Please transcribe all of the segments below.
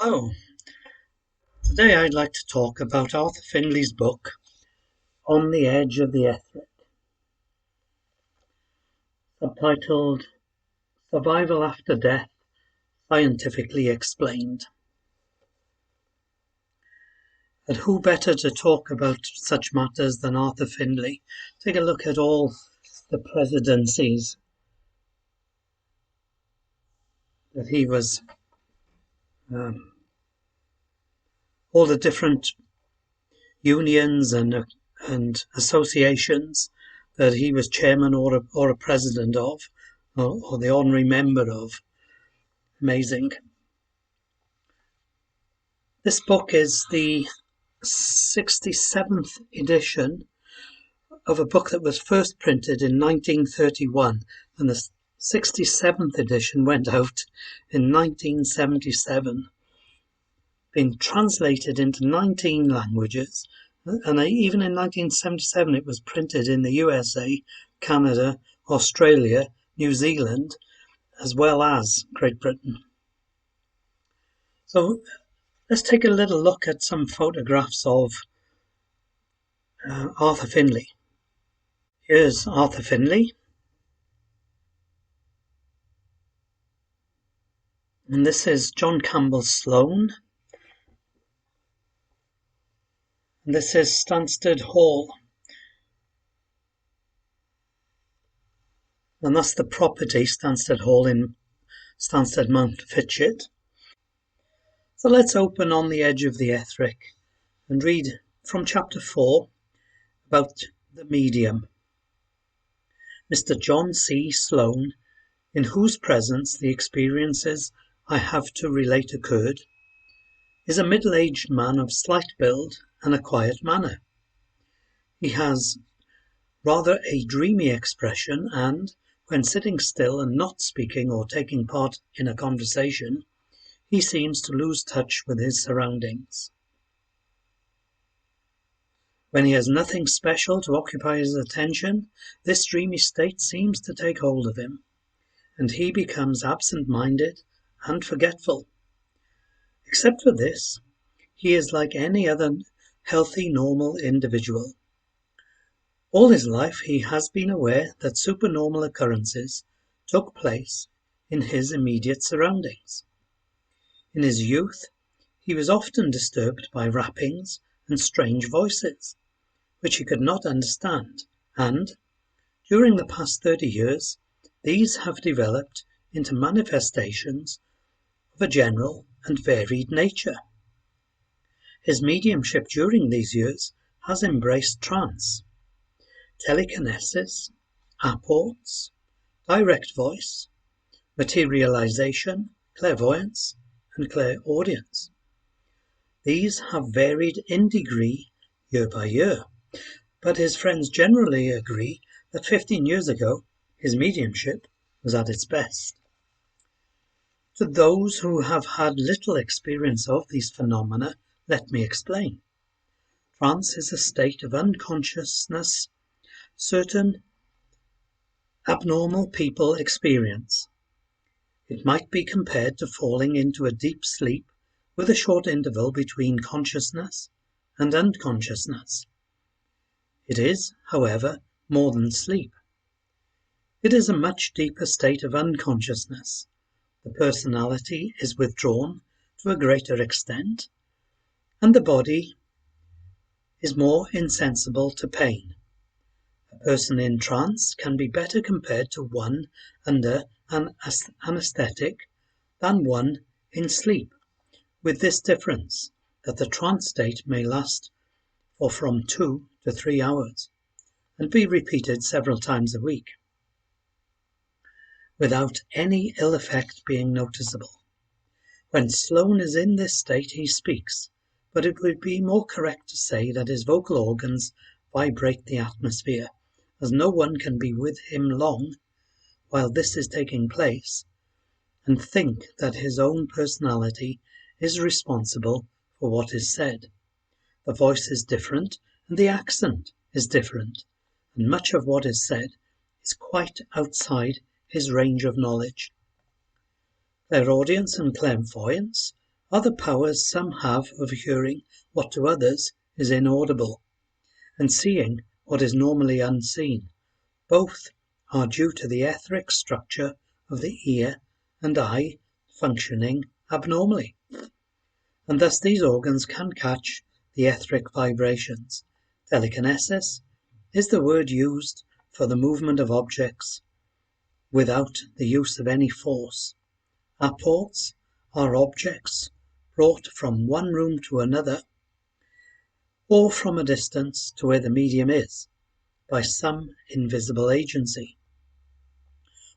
Hello. Today I'd like to talk about Arthur Findlay's book, On the Edge of the Etheric, subtitled Survival After Death, Scientifically Explained. And who better to talk about such matters than Arthur Findlay? Take a look at all the presidencies that he was, all the different unions and associations that he was chairman or a president of, or the ordinary member of. Amazing. This book is the 67th edition of a book that was first printed in 1931, and the 67th edition went out in 1977, being translated into 19 languages, and even in 1977 it was printed in the USA, Canada, Australia, New Zealand, as well as Great Britain. So let's take a little look at some photographs of Arthur Findlay. Here's Arthur Findlay. And this is John Campbell Sloan. And this is Stansted Hall. And that's the property, Stansted Hall in Stansted Mount Fitchett. So let's open On the Edge of the Etheric and read from chapter 4 about the medium. Mr. John C. Sloan, in whose presence the experiences I have to relate occurred, is a middle-aged man of slight build and a quiet manner. He has rather a dreamy expression, and, when sitting still and not speaking or taking part in a conversation, he seems to lose touch with his surroundings. When he has nothing special to occupy his attention, this dreamy state seems to take hold of him, and he becomes absent-minded and forgetful. Except for this, he is like any other healthy, normal individual. All his life he has been aware that supernormal occurrences took place in his immediate surroundings. In his youth, he was often disturbed by rappings and strange voices, which he could not understand, and, during the past 30 years, these have developed into manifestations of a general and varied nature. His mediumship during these years has embraced trance, telekinesis, apports, direct voice, materialization, clairvoyance, and clairaudience. These have varied in degree year by year, but his friends generally agree that 15 years ago his mediumship was at its best. To those who have had little experience of these phenomena, let me explain. Trance is a state of unconsciousness certain abnormal people experience. It might be compared to falling into a deep sleep with a short interval between consciousness and unconsciousness. It is, however, more than sleep. It is a much deeper state of unconsciousness. The personality is withdrawn to a greater extent, and the body is more insensible to pain. A person in trance can be better compared to one under an anesthetic than one in sleep, with this difference, that the trance state may last for from 2 to 3 hours, and be repeated several times a week, without any ill effect being noticeable. When Sloan is in this state he speaks, but it would be more correct to say that his vocal organs vibrate the atmosphere, as no one can be with him long while this is taking place, and think that his own personality is responsible for what is said. The voice is different, and the accent is different, and much of what is said is quite outside his range of knowledge. Clairaudience and clairvoyance are the powers some have of hearing what to others is inaudible, and seeing what is normally unseen. Both are due to the etheric structure of the ear and eye functioning abnormally, and thus these organs can catch the etheric vibrations. Telekinesis is the word used for the movement of objects without the use of any force. Apports are objects brought from one room to another or from a distance to where the medium is by some invisible agency.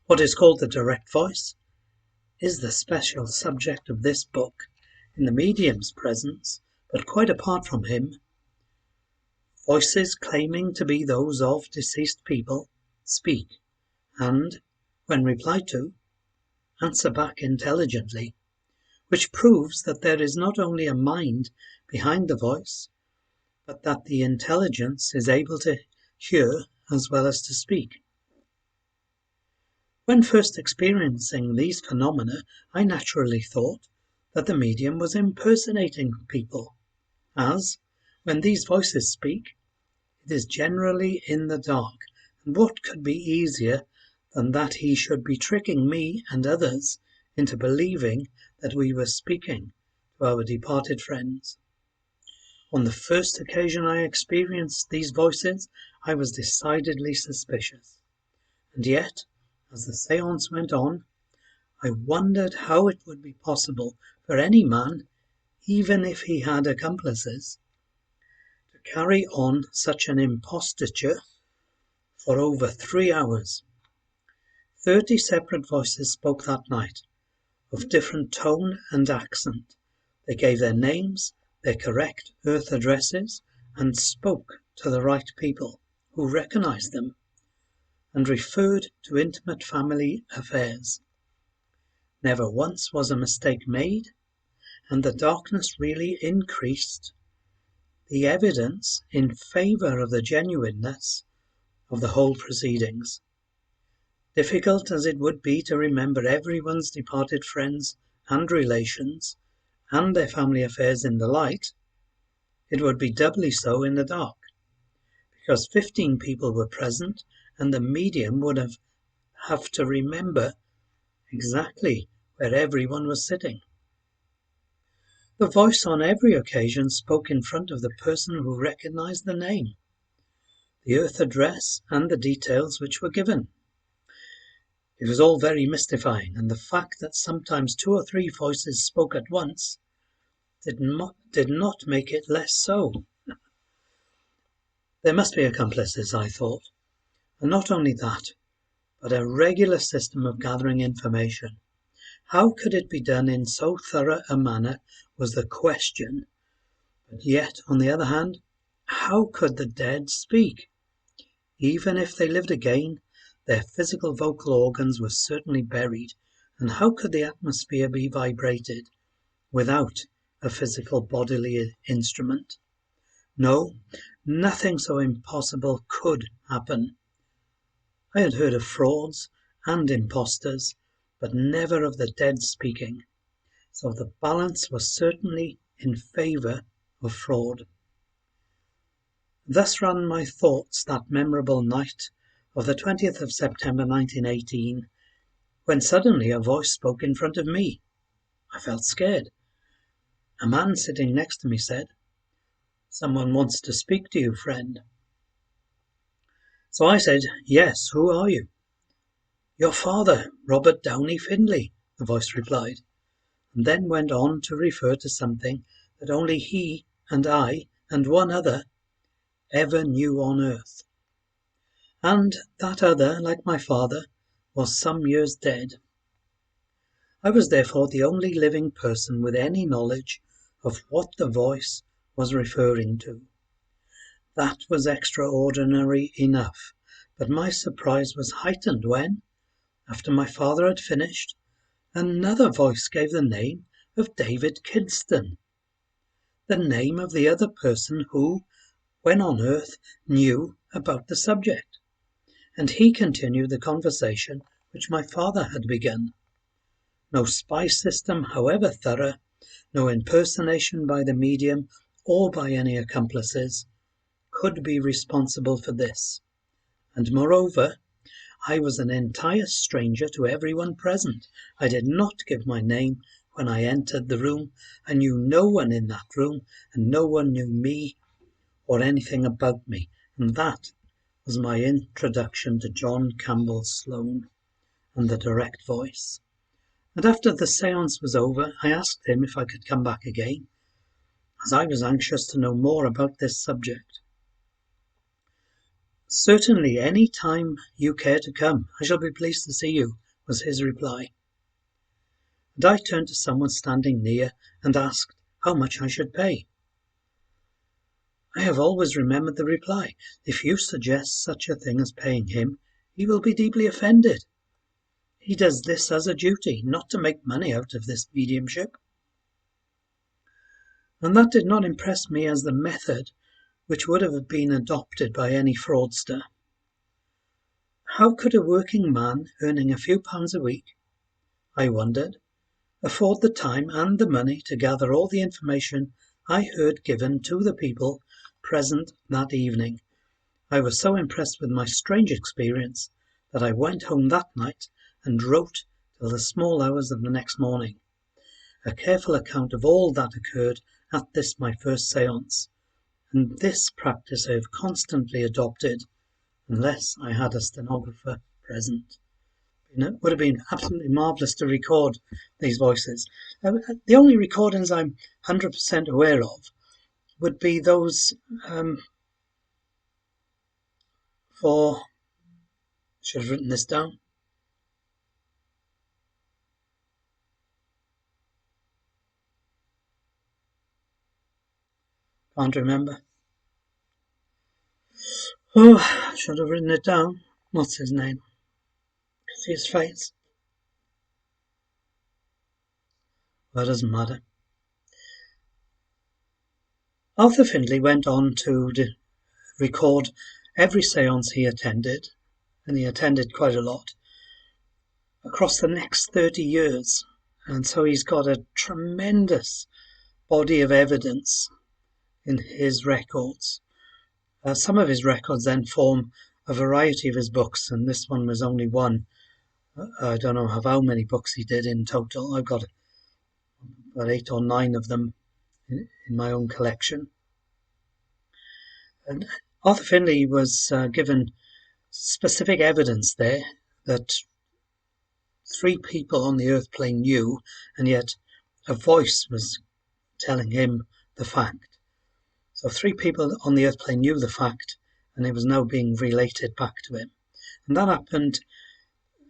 What is called the direct voice is the special subject of this book in the medium's presence, but quite apart from him. Voices claiming to be those of deceased people speak and, when replied to, answer back intelligently, which proves that there is not only a mind behind the voice, but that the intelligence is able to hear as well as to speak. When first experiencing these phenomena, I naturally thought that the medium was impersonating people, as, when these voices speak, it is generally in the dark, and what could be easier than that he should be tricking me and others into believing that we were speaking to our departed friends. On the first occasion I experienced these voices, I was decidedly suspicious, and yet, as the séance went on, I wondered how it would be possible for any man, even if he had accomplices, to carry on such an imposture for over 3 hours. 30 separate voices spoke that night, of different tone and accent. They gave their names, their correct earth addresses, and spoke to the right people, who recognized them, and referred to intimate family affairs. Never once was a mistake made, and the darkness really increased, the evidence in favour of the genuineness of the whole proceedings. Difficult as it would be to remember everyone's departed friends and relations, and their family affairs in the light, it would be doubly so in the dark, because 15 people were present, and the medium would have to remember exactly where everyone was sitting. The voice on every occasion spoke in front of the person who recognized the name, the earth address, and the details which were given. It was all very mystifying, and the fact that sometimes 2 or 3 voices spoke at once did not make it less so. There must be accomplices, I thought, and not only that, but a regular system of gathering information. How could it be done in so thorough a manner was the question, but yet, on the other hand, how could the dead speak? Even if they lived again, their physical vocal organs were certainly buried, and how could the atmosphere be vibrated without a physical bodily instrument? No, nothing so impossible could happen. I had heard of frauds and impostors, but never of the dead speaking, so the balance was certainly in favour of fraud. Thus ran my thoughts that memorable night of the 20th of September 1918, when suddenly a voice spoke in front of me. I felt scared. A man sitting next to me said, "Someone wants to speak to you, friend." So I said, "Yes, who are you?" "Your father, Robert Downey Findlay," the voice replied, and then went on to refer to something that only he and I and one other ever knew on earth. And that other, like my father, was some years dead. I was therefore the only living person with any knowledge of what the voice was referring to. That was extraordinary enough, but my surprise was heightened when, after my father had finished, another voice gave the name of David Kidston, the name of the other person who, when on earth, knew about the subject, and he continued the conversation which my father had begun. No spy system, however thorough, No impersonation by the medium or by any accomplices could be responsible for this. And moreover, I was an entire stranger to everyone present. I did not give my name when I entered the room. I knew no one in that room, and no one knew me or anything about me. And that was my introduction to John Campbell Sloan and the direct voice. And after the séance was over, I asked him if I could come back again, as I was anxious to know more about this subject. "Certainly, any time you care to come, I shall be pleased to see you," was his reply. And I turned to someone standing near and asked how much I should pay. I have always remembered the reply: "If you suggest such a thing as paying him, he will be deeply offended. He does this as a duty, not to make money out of this mediumship." And that did not impress me as the method which would have been adopted by any fraudster. How could a working man earning a few pounds a week, I wondered, afford the time and the money to gather all the information I heard given to the people present that evening? I was so impressed with my strange experience that I went home that night and wrote till the small hours of the next morning a careful account of all that occurred at this my first séance, and this practice I have constantly adopted unless I had a stenographer present. It would have been absolutely marvellous to record these voices. The only recordings I'm 100% aware of would be those for... should have written this down. Can't remember. Oh, I should have written it down. What's his name? See his face? Well, it doesn't matter. Arthur Findlay went on to record every séance he attended, and he attended quite a lot, across the next 30 years. And so he's got a tremendous body of evidence in his records. Some of his records then form a variety of his books, and this one was only one. I don't know how many books he did in total. I've got about 8 or 9 of them in my own collection. And Arthur Findlay was given specific evidence there that 3 people on the earth plane knew, and yet a voice was telling him the fact. So 3 people on the earth plane knew the fact, and it was now being related back to him. And that happened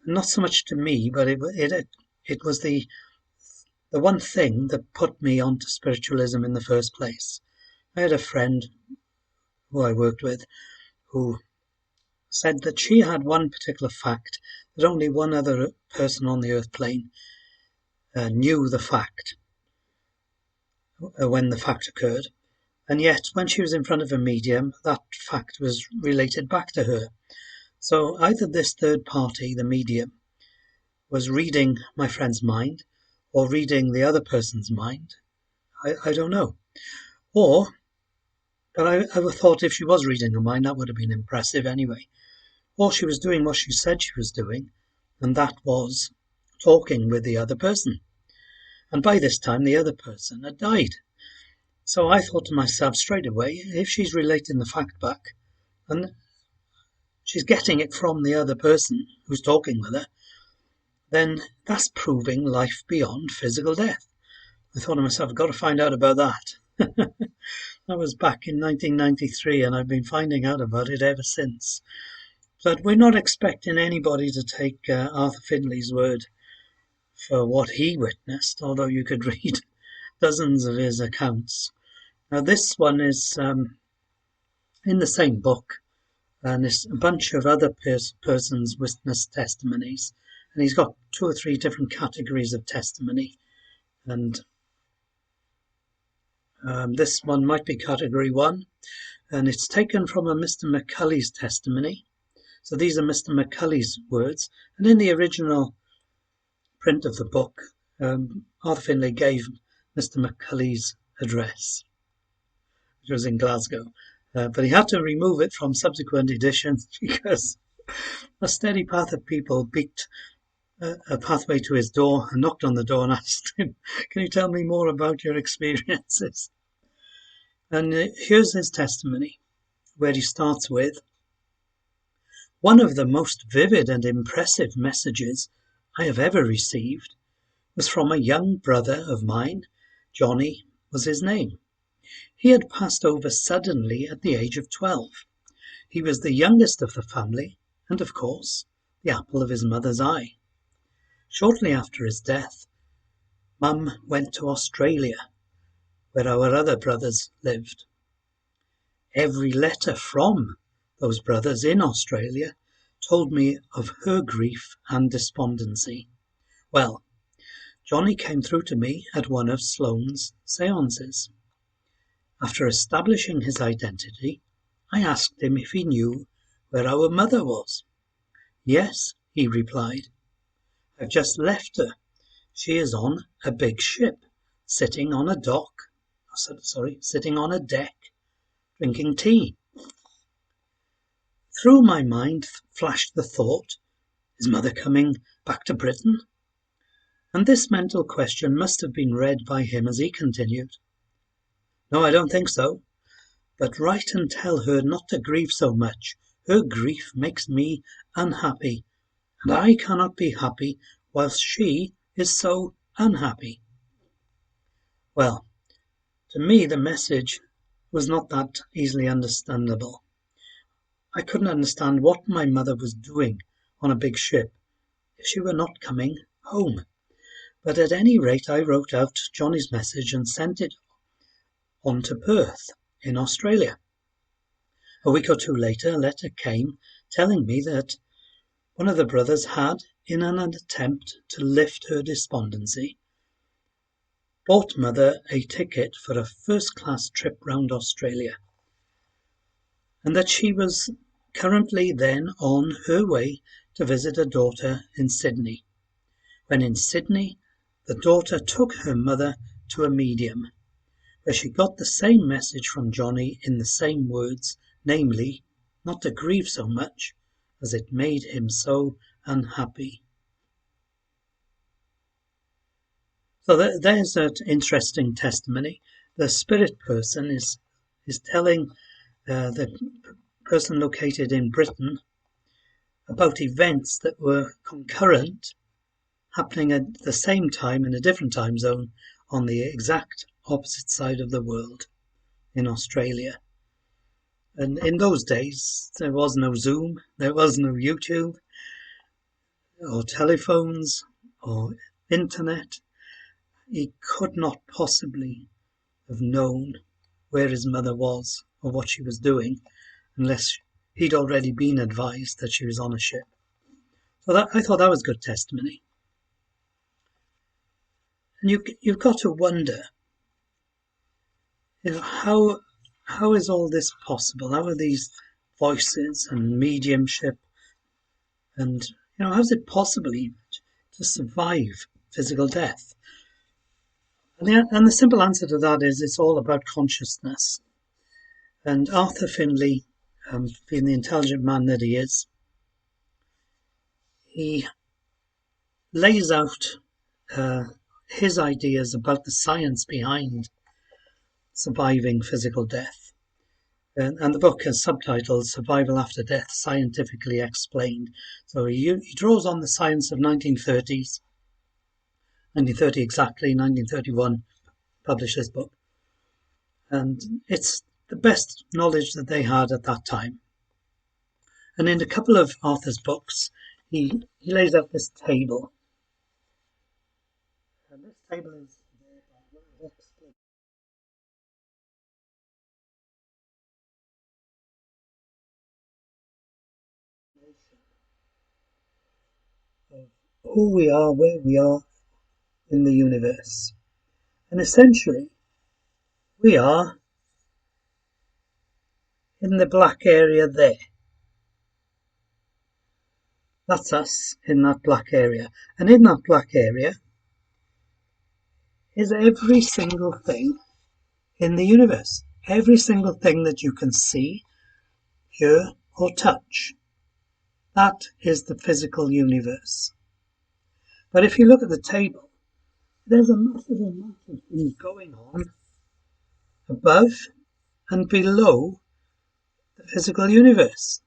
not so much to me, but it was the one thing that put me onto spiritualism in the first place. I had a friend who I worked with who said that she had one particular fact, that only one other person on the earth plane knew the fact when the fact occurred. And yet, when she was in front of a medium, that fact was related back to her. So either this third party, the medium, was reading my friend's mind, or reading the other person's mind. I don't know. But I thought if she was reading her mind, that would have been impressive anyway. Or she was doing what she said she was doing, and that was talking with the other person. And by this time, the other person had died. So I thought to myself straight away, if she's relating the fact back, and she's getting it from the other person who's talking with her, then that's proving life beyond physical death. I thought to myself, I've got to find out about that. That was back in 1993, and I've been finding out about it ever since. But we're not expecting anybody to take Arthur Findlay's word for what he witnessed, although you could read dozens of his accounts. Now this one is in the same book, and it's a bunch of other persons' witness testimonies, and he's got 2 or 3 different categories of testimony, and this one might be category 1, and it's taken from a Mr. McCulley's testimony. So these are Mr. McCulley's words, and in the original print of the book, Arthur Findlay gave Mr. Maccully's address, which was in Glasgow. But he had to remove it from subsequent editions because a steady path of people beat a pathway to his door and knocked on the door and asked him, "Can you tell me more about your experiences?" And here's his testimony, where he starts with, "One of the most vivid and impressive messages I have ever received was from a young brother of mine. Johnny was his name. He had passed over suddenly at the age of 12. He was the youngest of the family and, of course, the apple of his mother's eye. Shortly after his death, Mum went to Australia, where our other brothers lived. Every letter from those brothers in Australia told me of her grief and despondency. Well, Johnny came through to me at one of Sloan's seances. After establishing his identity, I asked him if he knew where our mother was. Yes, he replied. I've just left her. She is on a big ship, sitting on a deck, drinking tea. Through my mind flashed the thought, is Mother coming back to Britain? And this mental question must have been read by him as he continued. No, I don't think so. But write and tell her not to grieve so much. Her grief makes me unhappy, and I cannot be happy whilst she is so unhappy. Well, to me the message was not that easily understandable. I couldn't understand what my mother was doing on a big ship if she were not coming home. But at any rate I wrote out Johnny's message and sent it on to Perth in Australia. A week or two later a letter came telling me that one of the brothers had, in an attempt to lift her despondency, bought Mother a ticket for a first-class trip round Australia, and that she was currently then on her way to visit a daughter in Sydney. When in Sydney, the daughter took her mother to a medium, where she got the same message from Johnny in the same words, namely, not to grieve so much, as it made him so unhappy. So there's an interesting testimony. The spirit person is telling the person located in Britain about events that were concurrent, happening at the same time in a different time zone on the exact opposite side of the world in Australia. And in those days, there was no Zoom, there was no YouTube, or telephones, or internet. He could not possibly have known where his mother was or what she was doing unless he'd already been advised that she was on a ship. So I thought that was good testimony. And you've got to wonder, how is all this possible? How are these voices and mediumship, and how is it possible to survive physical death? And the simple answer to that is it's all about consciousness. And Arthur Findlay, being the intelligent man that he is, he lays out his ideas about the science behind surviving physical death. And the book is subtitled Survival After Death, Scientifically Explained. So he draws on the science of 1930s, 1930 exactly, 1931, published this book. And it's the best knowledge that they had at that time. And in a couple of Arthur's books, he lays out this table. And this table is of who we are, where we are in the universe. And essentially, we are in the black area there. That's us in that black area. And in that black area is every single thing in the universe. Every single thing that you can see, hear, or touch. That is the physical universe. But if you look at the table, there's a massive amount of things going on above and below the physical universe.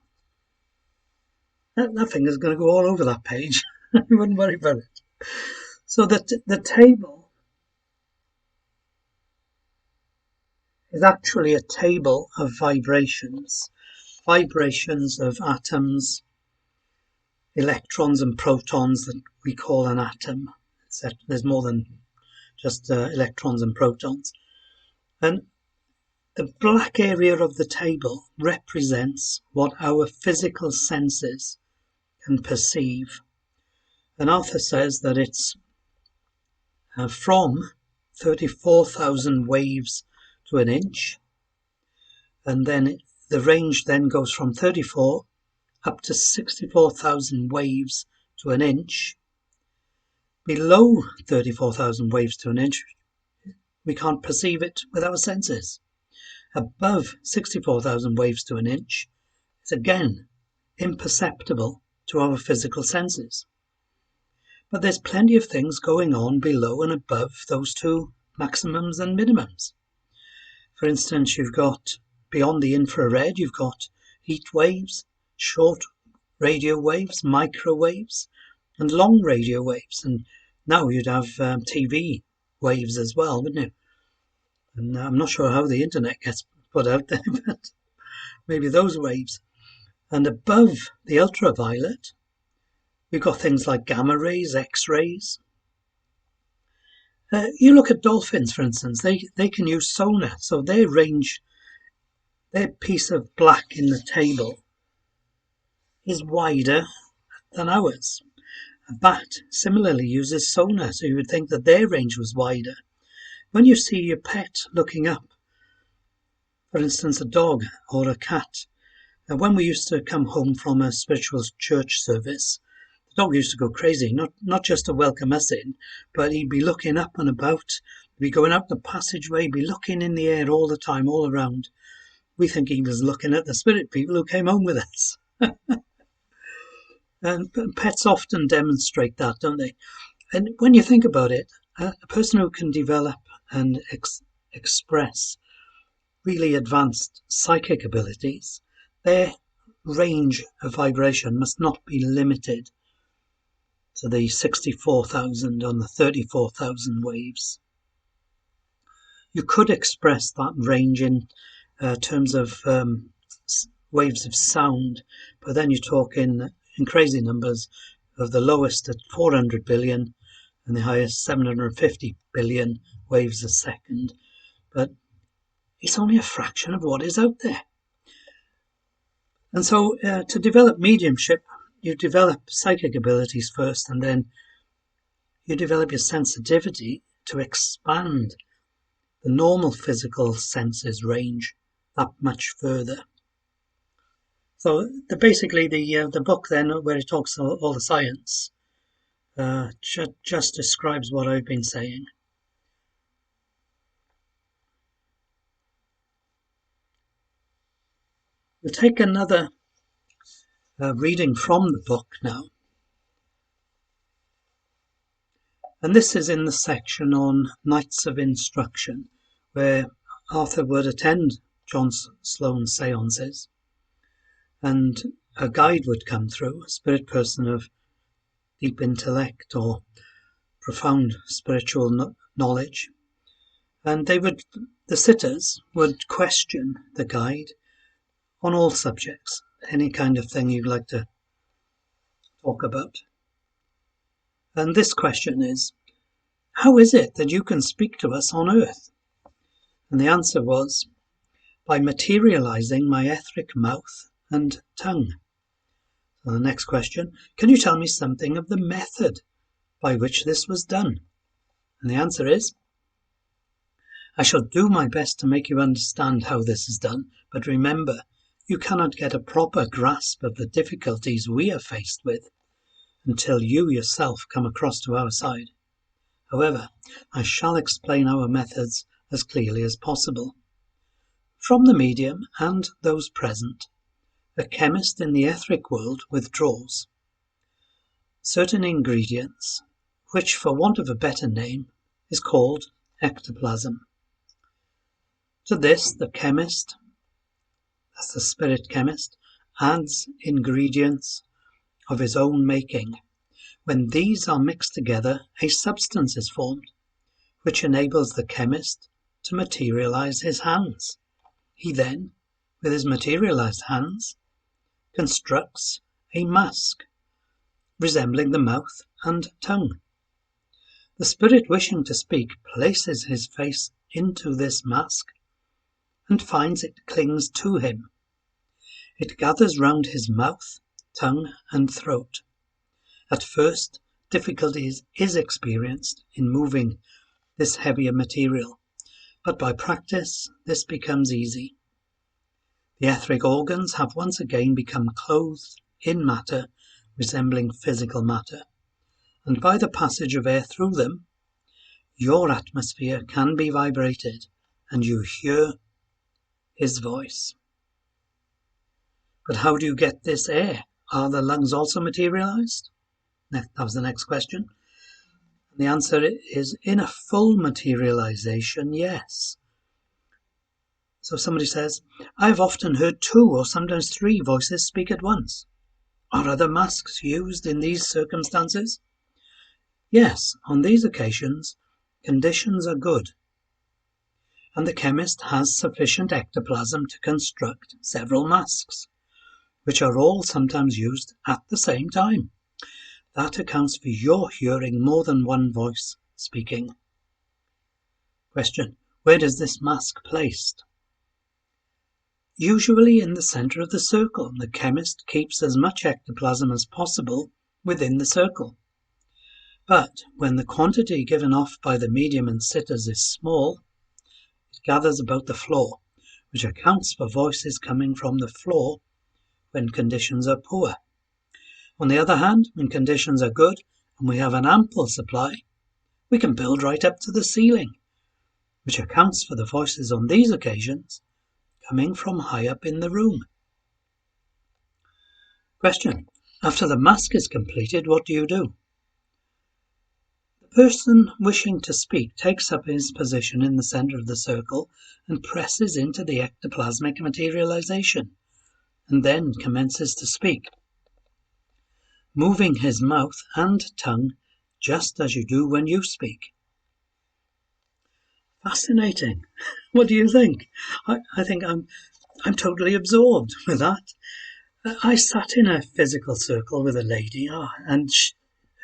That thing is going to go all over that page. You wouldn't worry about it. So the table is actually a table of vibrations. Vibrations of atoms, electrons and protons that we call an atom. There's more than just electrons and protons. And the black area of the table represents what our physical senses can perceive. And Arthur says that it's from 34,000 waves to an inch. And then the range then goes from 34 up to 64,000 waves to an inch. Below 34,000 waves to an inch, we can't perceive it with our senses. Above 64,000 waves to an inch, it's again imperceptible to our physical senses. But there's plenty of things going on below and above those two maximums and minimums. For instance, you've got, beyond the infrared, you've got heat waves, short radio waves, microwaves, and long radio waves. And now you'd have TV waves as well, wouldn't you? And I'm not sure how the internet gets put out there, but maybe those waves. And above the ultraviolet, we've got things like gamma rays, X-rays. You look at dolphins, for instance, they can use sonar, so their range, their piece of black in the table is wider than ours. A bat similarly uses sonar, so you would think that their range was wider. When you see your pet looking up, for instance, a dog or a cat, when we used to come home from a spiritual church service, the dog used to go crazy, not just to welcome us in, but he'd be looking up and about, he'd be going out the passageway, he'd be looking in the air all the time, all around. We think he was looking at the spirit people who came home with us. And pets often demonstrate that, don't they? And when you think about it, a person who can develop and express really advanced psychic abilities, their range of vibration must not be limited to the 64,000 and the 34,000 waves. You could express that range in terms of waves of sound, but then you talk in crazy numbers of the lowest at 400 billion and the highest 750 billion waves a second. But it's only a fraction of what is out there. And so to develop mediumship, you develop psychic abilities first, and then you develop your sensitivity to expand the normal physical senses range that much further. So basically the book then, where it talks all the science, just describes what I've been saying. We'll take another reading from the book now. And this is in the section on Nights of Instruction, where Arthur would attend John Sloan's seances, and a guide would come through, a spirit person of deep intellect or profound spiritual knowledge, and the sitters would question the guide on all subjects, any kind of thing you'd like to talk about. And this question is, how is it that you can speak to us on earth? And the answer was, by materializing my etheric mouth and tongue. So the next question, can you tell me something of the method by which this was done? And the answer is, I shall do my best to make you understand how this is done, but remember, you cannot get a proper grasp of the difficulties we are faced with until you yourself come across to our side. However, I shall explain our methods as clearly as possible. From the medium and those present, a chemist in the etheric world withdraws certain ingredients, which, for want of a better name, is called ectoplasm. To this, the chemist, that's the spirit chemist, adds ingredients of his own making. When these are mixed together, a substance is formed, which enables the chemist to materialize his hands. He then, with his materialized hands, constructs a mask, resembling the mouth and tongue. The spirit wishing to speak places his face into this mask and finds it clings to him. It gathers round his mouth, tongue and throat. At first, difficulties is experienced in moving this heavier material, but by practice this becomes easy. The etheric organs have once again become clothed in matter resembling physical matter, and by the passage of air through them, your atmosphere can be vibrated and you hear his voice. But how do you get this air? Are the lungs also materialized? That was the next question. And the answer is, in a full materialization, yes. So somebody says, I've often heard 2 or sometimes 3 voices speak at once. Are other masks used in these circumstances? Yes, on these occasions, conditions are good, and the chemist has sufficient ectoplasm to construct several masks, which are all sometimes used at the same time. That accounts for your hearing more than one voice speaking. Question: where is this mask placed? Usually in the centre of the circle. The chemist keeps as much ectoplasm as possible within the circle. But when the quantity given off by the medium and sitters is small, it gathers about the floor, which accounts for voices coming from the floor when conditions are poor. On the other hand, when conditions are good and we have an ample supply, we can build right up to the ceiling, which accounts for the voices on these occasions coming from high up in the room. Question: after the mask is completed, what do you do? The person wishing to speak takes up his position in the centre of the circle and presses into the ectoplasmic materialization, and then commences to speak, moving his mouth and tongue just as you do when you speak. Fascinating. What do you think? I think I'm totally absorbed with that. I sat in a physical circle with a lady, and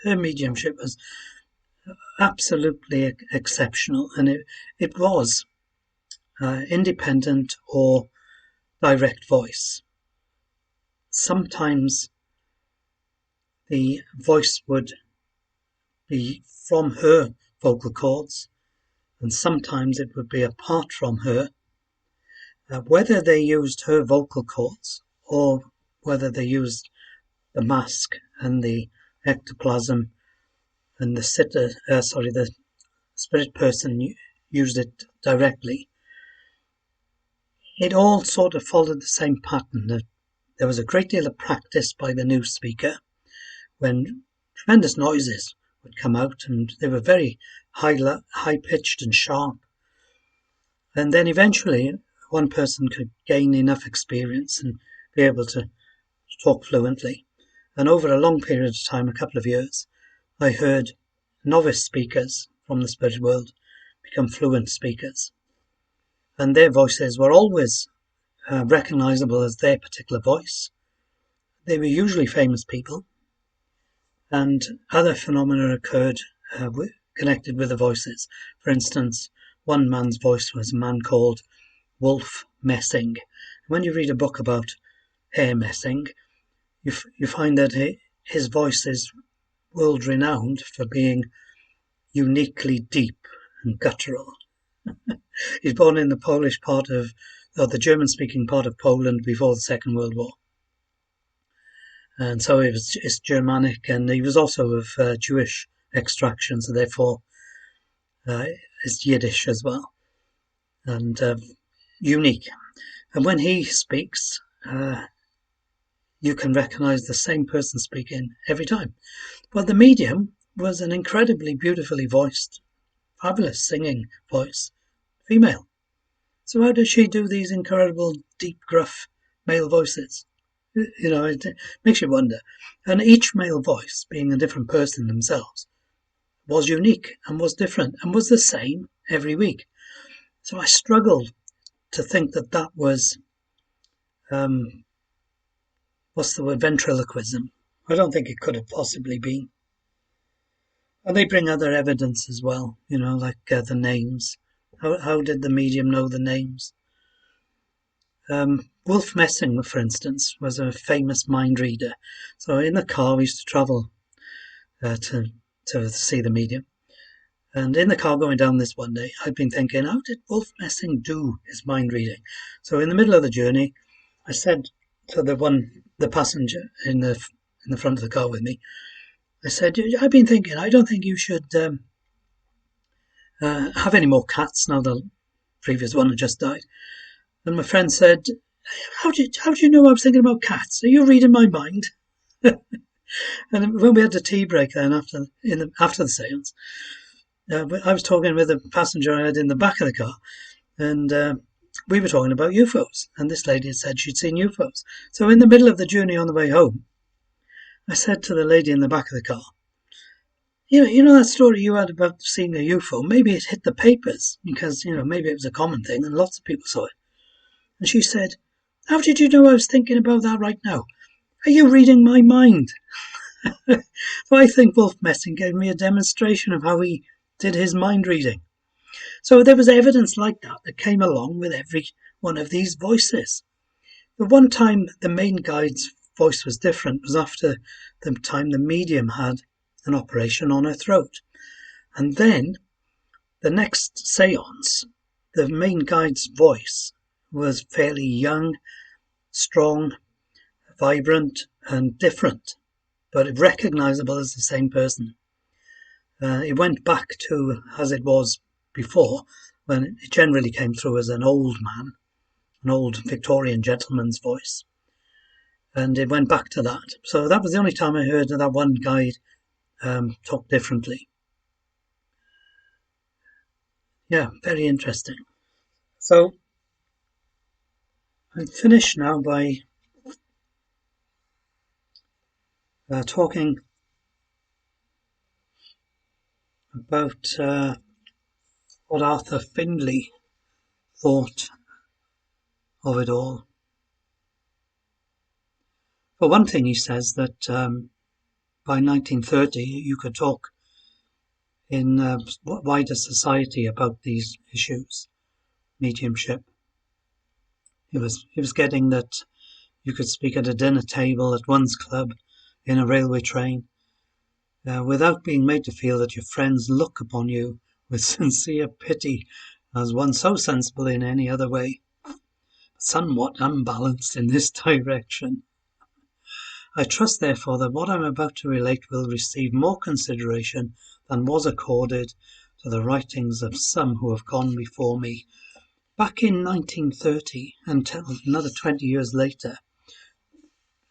her mediumship was absolutely exceptional, and it was independent or direct voice. Sometimes the voice would be from her vocal cords, and sometimes it would be apart from her. Whether they used her vocal cords or whether they used the mask and the ectoplasm and the spirit person used it directly, it all sort of followed the same pattern. There was a great deal of practice by the new speaker when tremendous noises would come out, and they were very high-pitched and sharp. And then eventually one person could gain enough experience and be able to talk fluently. And over a long period of time, a couple of years, I heard novice speakers from the spirit world become fluent speakers. And their voices were always recognizable as their particular voice. They were usually famous people, and other phenomena occurred connected with the voices. For instance, one man's voice was a man called Wolf Messing. When you read a book about hair messing, you find that his voice is world-renowned for being uniquely deep and guttural. He's born in the Polish part of, or the German-speaking part of Poland before the Second World War. And so it's Germanic, and he was also of Jewish extraction, so therefore is Yiddish as well, and unique. And when he speaks, you can recognize the same person speaking every time. Well, the medium was an incredibly beautifully voiced, fabulous singing voice, female. So how does she do these incredible, deep, gruff male voices? You know, it makes you wonder. And each male voice, being a different person themselves, was unique and was different and was the same every week. So I struggled to think that that was, what's the word, ventriloquism. I don't think it could have possibly been. And they bring other evidence as well, you know, like the names. How did the medium know the names? Wolf Messing, for instance, was a famous mind reader. So in the car, we used to travel to see the medium. And in the car going down this one day, I'd been thinking, how did Wolf Messing do his mind reading? So in the middle of the journey, I said to the passenger in the front of the car with me, I said, I've been thinking, I don't think you should have any more cats now the previous one had just died. And my friend said, how do you know I was thinking about cats? Are you reading my mind? And when we had the tea break then after the seance, I was talking with a passenger I had in the back of the car, and we were talking about UFOs. And this lady had said she'd seen UFOs. So in the middle of the journey on the way home, I said to the lady in the back of the car, you know that story you had about seeing a UFO? Maybe it hit the papers because, maybe it was a common thing and lots of people saw it. And she said, how did you know I was thinking about that right now? Are you reading my mind? So I think Wolf Messing gave me a demonstration of how he did his mind reading. So there was evidence like that came along with every one of these voices. The one time the main guide's voice was different was after the time the medium had an operation on her throat. And then the next seance, the main guide's voice was fairly young, strong, vibrant, and different, but recognizable as the same person. It went back to as it was before, when it generally came through as an old man, an old Victorian gentleman's voice. And it went back to that. So that was the only time I heard that one guide talk differently. Yeah, very interesting. So I'm finished now by talking about what Arthur Findlay thought of it all. For one thing, he says that by 1930 you could talk in wider society about these issues, mediumship. He was getting that you could speak at a dinner table, at one's club, in a railway train, without being made to feel that your friends look upon you with sincere pity as one so sensible in any other way, somewhat unbalanced in this direction. I trust, therefore, that what I am about to relate will receive more consideration than was accorded to the writings of some who have gone before me. Back in 1930, until another 20 years later,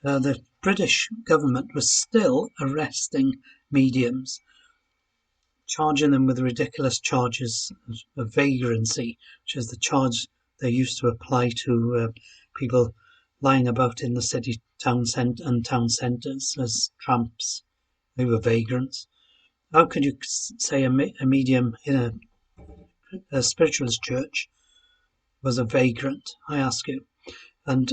the British government was still arresting mediums, charging them with ridiculous charges of vagrancy, which is the charge they used to apply to people lying about in the city, town centres as tramps. They were vagrants. How could you say a medium in a spiritualist church was a vagrant, I ask you? And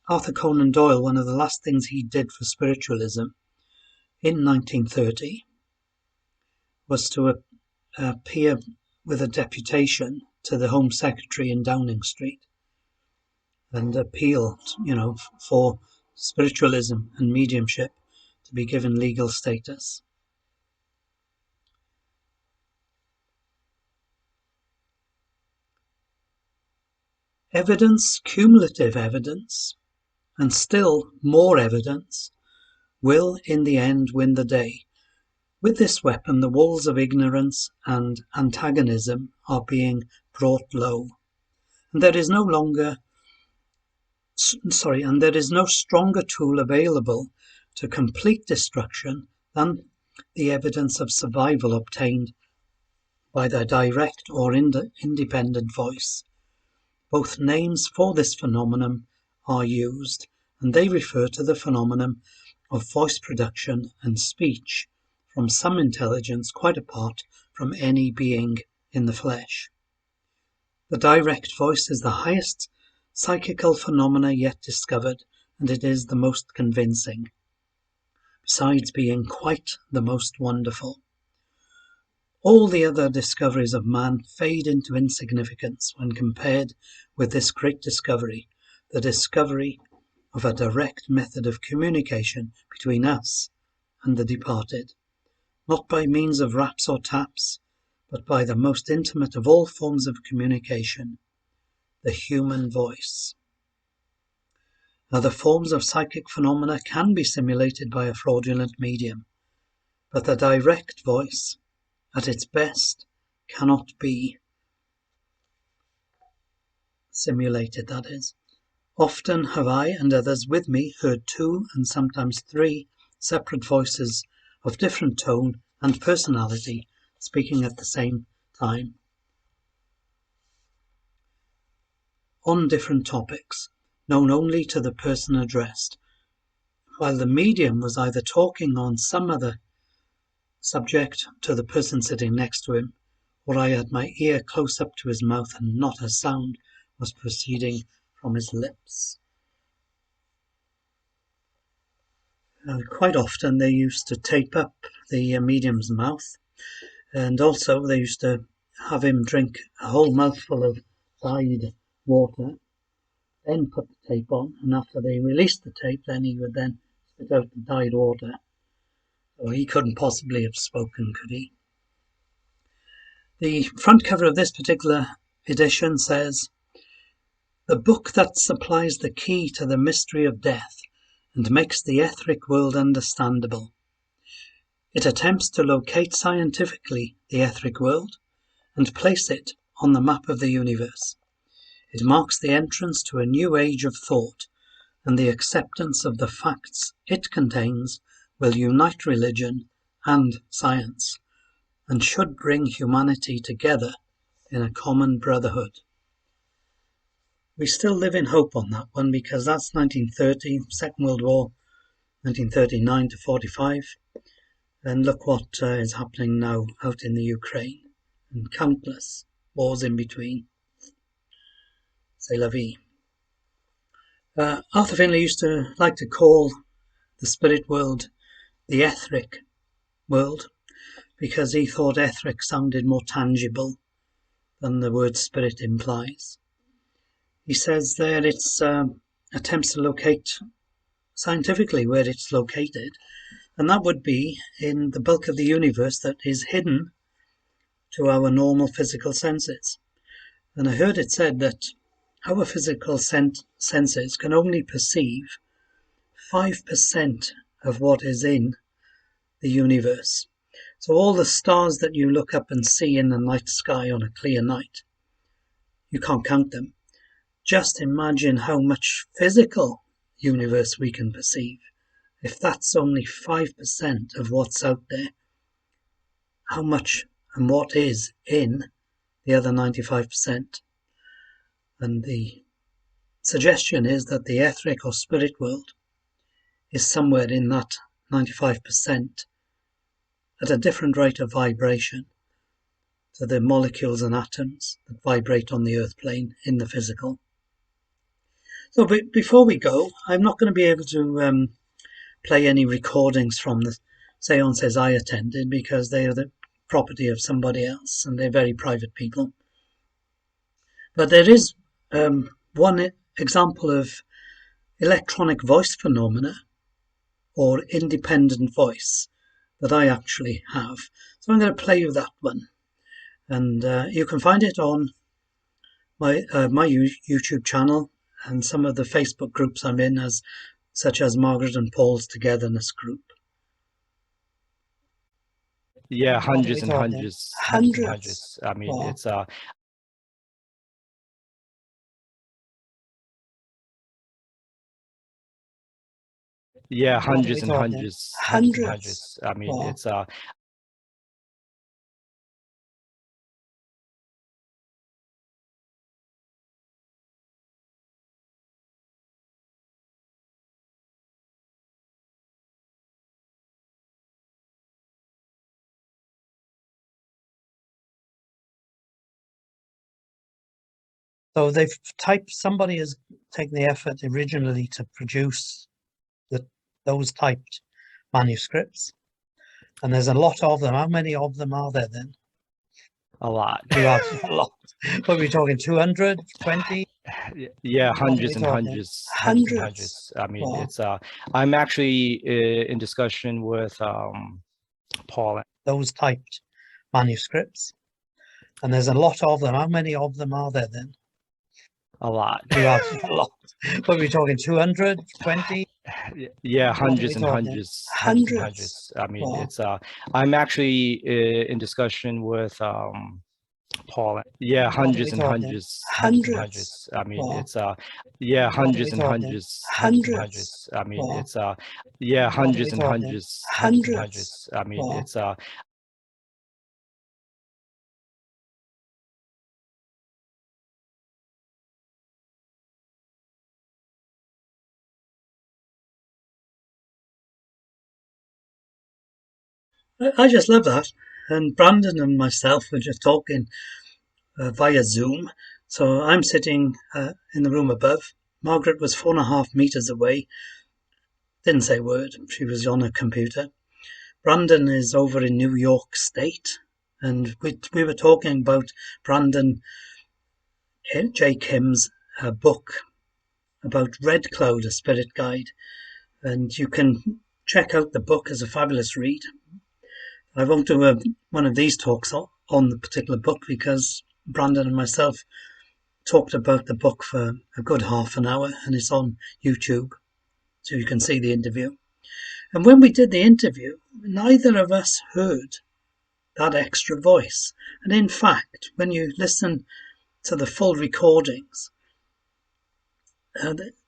Arthur Conan Doyle, one of the last things he did for spiritualism in 1930 was to appear with a deputation to the Home Secretary in Downing Street and appeal, for spiritualism and mediumship to be given legal status. Evidence, cumulative evidence, and still more evidence will in the end win the day. With this weapon, the walls of ignorance and antagonism are being brought low, and there is no stronger tool available to complete destruction than the evidence of survival obtained by the direct or independent voice. Both names for this phenomenon are used, and they refer to the phenomenon of voice production and speech from some intelligence quite apart from any being in the flesh. The direct voice is the highest psychical phenomena yet discovered, and it is the most convincing, besides being quite the most wonderful. All the other discoveries of man fade into insignificance when compared with this great discovery, the discovery of a direct method of communication between us and the departed, not by means of raps or taps, but by the most intimate of all forms of communication, the human voice. Other forms of psychic phenomena can be simulated by a fraudulent medium, but the direct voice, at its best, cannot be simulated, that is. Often have I and others with me heard 2 and sometimes 3 separate voices of different tone and personality speaking at the same time on different topics, known only to the person addressed, while the medium was either talking on some other subject to the person sitting next to him, or I had my ear close up to his mouth and not a sound was proceeding from his lips. Quite often they used to tape up the medium's mouth, and also they used to have him drink a whole mouthful of dyed water, then put the tape on, and after they released the tape, then he would then spit out the dyed water. So he couldn't possibly have spoken, could he? The front cover of this particular edition says, "The book that supplies the key to the mystery of death and makes the etheric world understandable. It attempts to locate scientifically the etheric world and place it on the map of the universe. It marks the entrance to a new age of thought, and the acceptance of the facts it contains will unite religion and science, and should bring humanity together in a common brotherhood." We still live in hope on that one, because that's 1930, Second World War, 1939 to 45. And look what is happening now out in the Ukraine, and countless wars in between. C'est la vie. Arthur Findlay used to like to call the spirit world the etheric world, because he thought etheric sounded more tangible than the word spirit implies. He says there it's attempts to locate scientifically where it's located, and that would be in the bulk of the universe that is hidden to our normal physical senses. And I heard it said that our physical senses can only perceive 5% of what is in the universe. So all the stars that you look up and see in the night sky on a clear night, you can't count them. Just imagine how much physical universe we can perceive. If that's only 5% of what's out there, how much and what is in the other 95%? And the suggestion is that the etheric or spirit world is somewhere in that 95% at a different rate of vibration to the molecules and atoms that vibrate on the earth plane in the physical. So before we go, I'm not going to be able to play any recordings from the seances I attended, because they are the property of somebody else and they're very private people. But there is one example of electronic voice phenomena, or independent voice, that I actually have. So I'm going to play you that one. And you can find it on my YouTube channel and some of the Facebook groups I'm in, such as Margaret and Paul's Togetherness group. Yeah, hundreds and hundreds. Hundreds. I mean, Wow. it's yeah, hundreds and hundreds. Hundreds. I mean, Wow. it's So they've typed, somebody has taken the effort originally to produce those typed manuscripts. And there's a lot of them. How many of them are there then? a lot. A lot. What are we talking, 200, 20? Yeah, hundreds and hundreds. Hundreds. I mean, Wow. it's I'm actually in discussion with Paul. Those typed manuscripts. And there's a lot of them. How many of them are there then? A lot. A lot. What are we talking, 200, 20? Yeah, hundreds and hundreds. Hundreds. I mean, Wow. it's I'm actually in discussion with Paul. Yeah, hundreds and hundreds. Hundreds. I mean, Wow. it's yeah, hundreds and hundreds. Hundreds. I mean, Wow. it's yeah, hundreds and hundreds. Hundreds. I mean, Wow. it's I just love that. And Brandon and myself were just talking via Zoom. So I'm sitting in the room above. Margaret was 4.5 meters away. Didn't say a word. She was on her computer. Brandon is over in New York State. And we were talking about Brandon J. Kim's book about Red Cloud, a spirit guide. And you can check out the book as a fabulous read. I won't do one of these talks on the particular book because Brandon and myself talked about the book for a good half an hour, and it's on YouTube, so you can see the interview. And when we did the interview, neither of us heard that extra voice. And in fact, when you listen to the full recordings,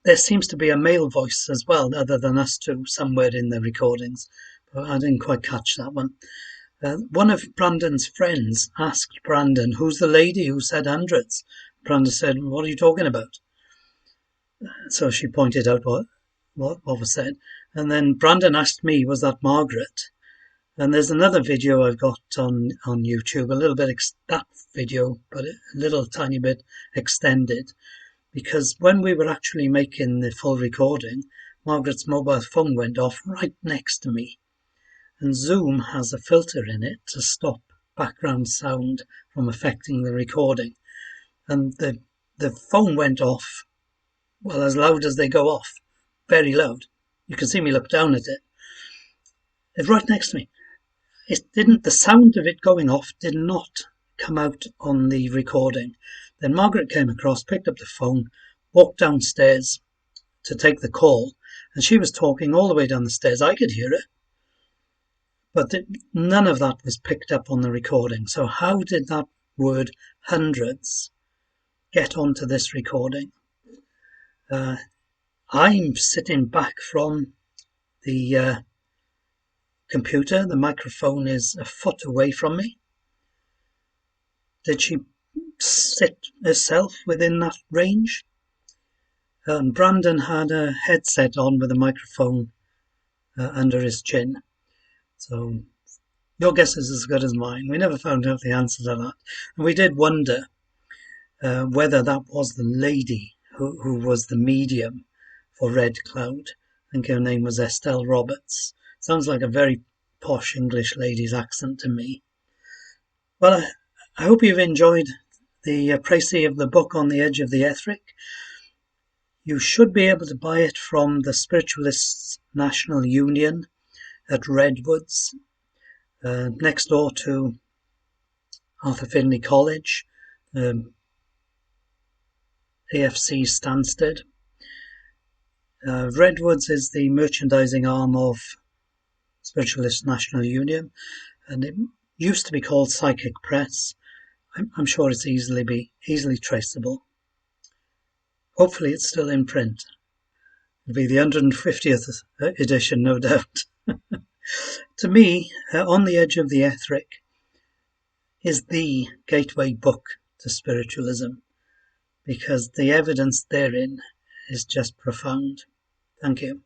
there seems to be a male voice as well, other than us two, somewhere in the recordings. But I didn't quite catch that one. One of Brandon's friends asked Brandon, "Who's the lady who said hundreds?" Brandon said, "What are you talking about?" So she pointed out what was said. And then Brandon asked me, "Was that Margaret?" And there's another video I've got on YouTube, a little bit, that video, but a little tiny bit extended. Because when we were actually making the full recording, Margaret's mobile phone went off right next to me. And Zoom has a filter in it to stop background sound from affecting the recording. And the phone went off, well, as loud as they go off, very loud. You can see me look down at it. It's right next to me. The sound of it going off did not come out on the recording. Then Margaret came across, picked up the phone, walked downstairs to take the call, and she was talking all the way down the stairs. I could hear it. But none of that was picked up on the recording. So how did that word hundreds get onto this recording? I'm sitting back from the computer. The microphone is a foot away from me. Did she sit herself within that range? And Brandon had a headset on with a microphone under his chin. So your guess is as good as mine. We never found out the answer to that. And we did wonder whether that was the lady who was the medium for Red Cloud. I think her name was Estelle Roberts. Sounds like a very posh English lady's accent to me. Well, I hope you've enjoyed the précis of the book On the Edge of the Etheric. You should be able to buy it from the Spiritualists National Union at Redwoods, next door to Arthur Findlay College, AFC Stansted. Redwoods is the merchandising arm of Spiritualist National Union. and it used to be called Psychic Press. I'm sure it's easily traceable. Hopefully it's still in print. It'll be the 150th edition, no doubt. To me, On the Edge of the Etheric is the gateway book to spiritualism, because the evidence therein is just profound. Thank you.